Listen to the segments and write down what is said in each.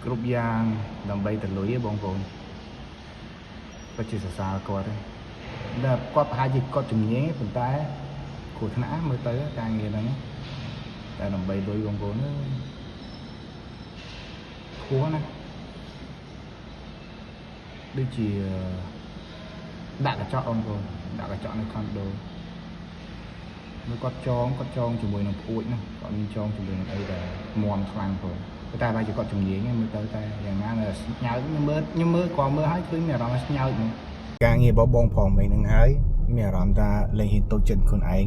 គ្រប់យ៉ាងដើម្បីទៅលុយបងប្អូនពិតជាសរសើរគាត់តែគាត់ប្រហែលជាគាត់ជំនាញប៉ុន្តែគ្រោះថ្នាក់មើលទៅការងារហ្នឹងតែដើម្បីលុយបងប្អូនខ្ពស់ណាស់ដូចជាដាក់កញ្ចក់បងប្អូនដាក់កញ្ចក់នៅខុនដូមើលគាត់ចងជាមួយនឹងព្រួចណាគាត់មានចងជាមួយនឹងអីដែលមន់ខ្លាំងផងតែបើជាគាត់ជំនាញមើលទៅតែយ៉ាងណានៅស្ញើខ្ញុំមើលគាត់មើលហើយឃើញមានអារម្មណ៍ស្ញើហ្នឹងការងាររបស់បងផងមិញហ្នឹងហើយមានអារម្មណ៍ថាលែងហ៊ានតូចចិត្តខ្លួនឯង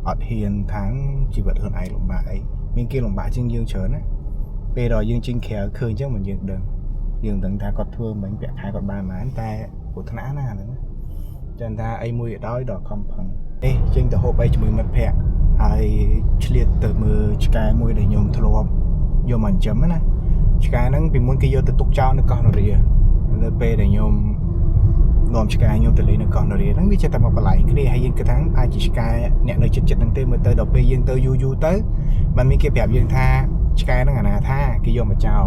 អត់ហ៊ានថាងជីវិតខ្លួនឯងលំបាកអីមានគេលំបាកជាងយើងច្រើនណាពេលដល់យើងចេញក្រៅឃើញអញ្ចឹងមិនយើងដឹងថាគាត់ធ្វើមិញពាក់ខែគាត់បានប៉ុន្មានតែគ្រោះថ្នាក់ណាហ្នឹងចឹងថាអីមួយក៏ដោយដល់ខំប្រឹងចេញទៅហូបអីជាមួយមិត្តភ័ក្តិហើយឆ្លៀតទៅមើលឆ្កែមួយដែលខ្ញុំធ្លាប់យកមកចិញ្ចឹមណាឆ្កែហ្នឹងពីមុនគេយកទៅទុកចោលនៅកោះនរានៅពេលដែលខ្ញុំនាំឆ្កែខ្ញុំទៅលេងនៅកោះនរាហ្នឹងវាចិត្តតែមកបន្លែងគ្នាហើយយើងគិតថាអាចជាឆ្កែអ្នកនៅចិត្តហ្នឹងទេមើលទៅដល់ពេលយើងទៅយូរទៅมันមានគេប្រាប់យើងថាឆ្កែហ្នឹងអាណាថាគេយកមកចោល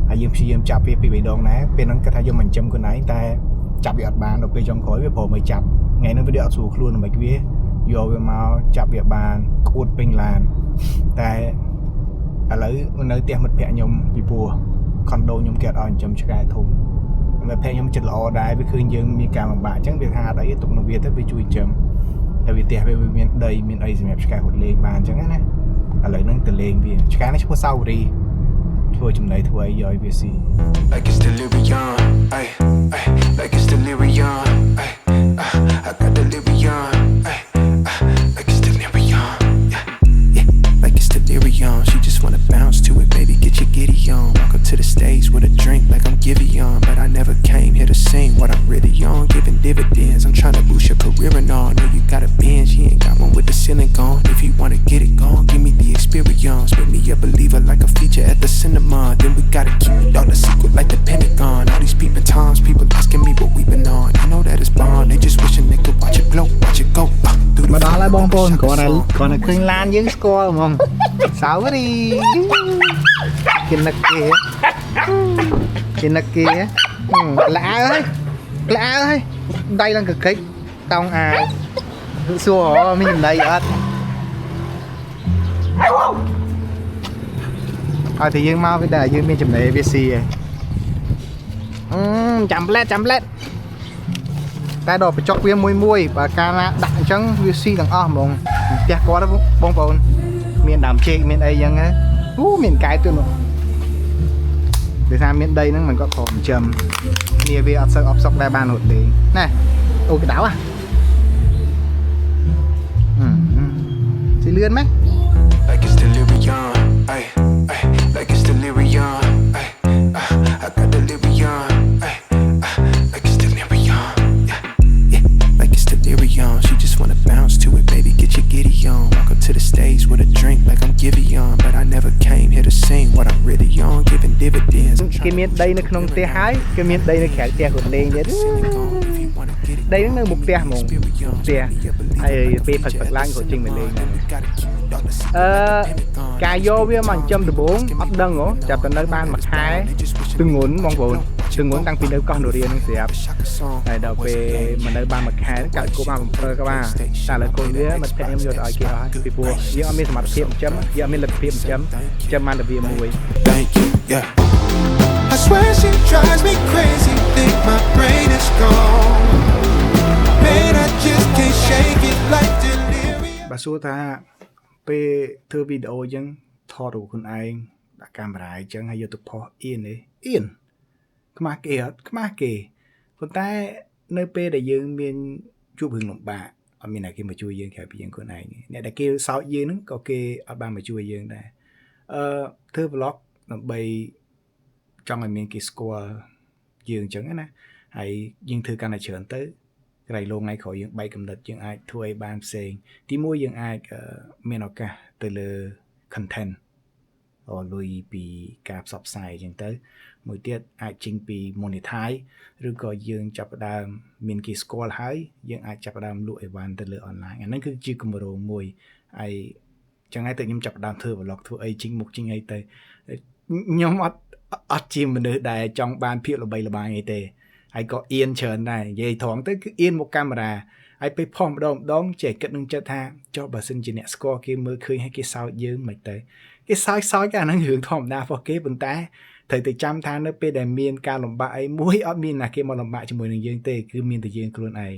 ហើយយើងព្យាយាមចាប់វាពី3ដងដែរពេលហ្នឹងគាត់ថាយកមកចិញ្ចឹមខ្លួនឯងតែចាប់វាអត់បានដល់ពេលចុងក្រោយវាព្រមឲ្យចាប់ថ្ងៃហ្នឹងវាអត់ស្រួលខ្លួនមិនវាយកវាមកចាប់វាបានក្អួតពេញឡានតែឥឡូវនៅផ្ទះមិត្តភ័ក្ដិខ្ញុំពីព្រោះខុនដូខ្ញុំគេអត់ឲ្យចិញ្ចឹមឆ្កែធំមិត្តភ័ក្ដិខ្ញុំចិត្តល្អដែរវាឃើញយើងមានការលំបាកអញ្ចឹងវាថាអត់អីទុកនៅវាទៅវាជួយចិញ្ចឹមតែវាផ្ទះវាមានដីមានអីសម្រាប់ឆ្កែហត់លេងបានអញ្ចឹងណាឥឡូវហ្នឹងទៅលេងវាឆ្កែនេះឈ្មោះសាវរីធ្វើចំណីធ្វើអីយកឲ្យវាស៊ី Like it's delirium, ay, ay, like it's delirium, ay, I got delirium, ay, like it's delirium, yeah, yeah, like it's delirium. She just wanna bounce to it, baby, get your giddy on. Walk up to the stage with a drink like I'm Giveon, but I never came here to sing what I'm really on. Giving dividends, I'm trying to boost your career and all. Know you got a Benz, you ain't got one with the ceiling gone. If you wanna get it gone, give me the experience. Make me a believer like a feature at the cinema. Then we gotta keep it all the secret like the Pentagon. All these peeping times, people asking me what we been on. You know that it's bond, they just wishing they could watch it blow, watch it go. មកដល់ហើយបងប្អូនគាត់តែឃើញឡានយើងស្គាល់ហ្មងសាវរីគេនឹកគេល្អហើយដៃឡើងកកិចតោងអាវសួរមានចំណៃអត់ហើយតែយើងមកវាតែយើងមានចំណៃវាស៊ីឯងចាំផ្លែតតែដល់បញ្ចុកវាមួយបើកាលណាដាក់អញ្ចឹងវាស៊ីទាំងអស់ហ្មងផ្ទះគាត់បងប្អូនមានដើមចេកមានអីចឹងមានកែទៀតនោះដោយសារមានដីហ្នឹងมันគាត់ក្រចិញ្ចឹមគ្នាវាអត់សូវអបសុកដែរបានរត់លេងណែអូកដៅស៊ីលឿនម៉េច Like it's delirium, ay, ay, like it's delirium, ay, I got delirium, ay, like it's delirium, yeah, yeah, like it's delirium. She just wanna bounce to it, baby, get your giddy on. Walk up to the stage with a drink like I'm Giveon, but I never came here to sing what I'm really on. Giving dividends. គេមានដីនៅក្នុងផ្ទះហើយគេមានដីនៅក្រៅផ្ទះគាត់លេងទៀតដីហ្នឹងនៅមុខផ្ទះហ្មងផ្ទះហើយពេលផឹកឡើងគាត់ចេញមកលេងការយកវាមកចិញ្ចឹមដំបងអត់ដឹងហ៎ចាប់តែនៅបានមួយខែទងន់បងប្អូនទងន់តាំងពីនៅកោះនរាហ្នឹងស្រាប់ហើយដល់ពេលមកនៅបានមួយខែកាត់គប់មក7ក្បាលតែឥឡូវកូនវាមិត្តភក្តិខ្ញុំយកទៅឲ្យគេអស់ហើយពីព្រោះយើងអត់មានសមត្ថភាពចិញ្ចឹមយើងអត់មានលទ្ធភាពចិញ្ចឹមបានតែវាមួយ Thank you, yeah. I swear she drives me crazy, think my brain is gone. Pain, I just can't shake it like delirium. បើសួរថាពេលធ្វើវីដេអូអញ្ចឹងថតរូបខ្លួនឯងដាក់កាមេរ៉ាអញ្ចឹងហើយយកទៅផុសអៀនខ្មាស់គេអត់ខ្មាស់គេប៉ុន្តែនៅពេលដែលយើងមានជួបរឿងលំបាកអត់មានអ្នកគេមកជួយយើងក្រៅពីយើងខ្លួនឯងអ្នកដែលគេសោកយើងហ្នឹងក៏គេអត់បានមកជួយយើងដែរធ្វើ vlog ដើម្បីចង់ឲ្យមានគេស្គាល់យើងអញ្ចឹងណាហើយយើងធ្វើកាន់តែច្រើនទៅក្រៃលងថ្ងៃក្រោយយើងបែកកំណត់យើងអាចធ្វើឲ្យបានផ្សេងទីមួយយើងអាចមានឱកាសទៅលើ content លុយពីការផ្សព្វផ្សាយអញ្ចឹងទៅមួយទៀតអាចចេញពី monetize ឬក៏យើងចាប់ផ្ដើមមានគេស្គាល់ហើយយើងអាចចាប់ផ្ដើមលក់អីវ៉ាន់ទៅលើ online អាហ្នឹងគឺជាគម្រោងមួយហើយចឹងហើយតែខ្ញុំចាប់ផ្ដើមធ្វើ vlog ធ្វើអីចេញមុខចេញអីទៅខ្ញុំអត់ អត់ជាមនុស្សដែលចង់បានភាពល្បីល្បាញអីទេហើយក៏អៀនច្រើនដែរនិយាយត្រង់ទៅគឺអៀនមកកាមេរ៉ាហើយពេលផុសម្ដងចេះគិតនឹងចិត្តថាចុះបើសិនជាអ្នកស្គាល់គេមើលឃើញហើយគេសើចយើងមិនទៅគេសើចអាហ្នឹងរឿងធម្មតារបស់គេប៉ុន្តែត្រូវតែចាំថានៅពេលដែលមានការលំបាកអីមួយអត់មានណាគេមកលំបាកជាមួយនឹងយើងទេគឺមានតែយើងខ្លួនឯង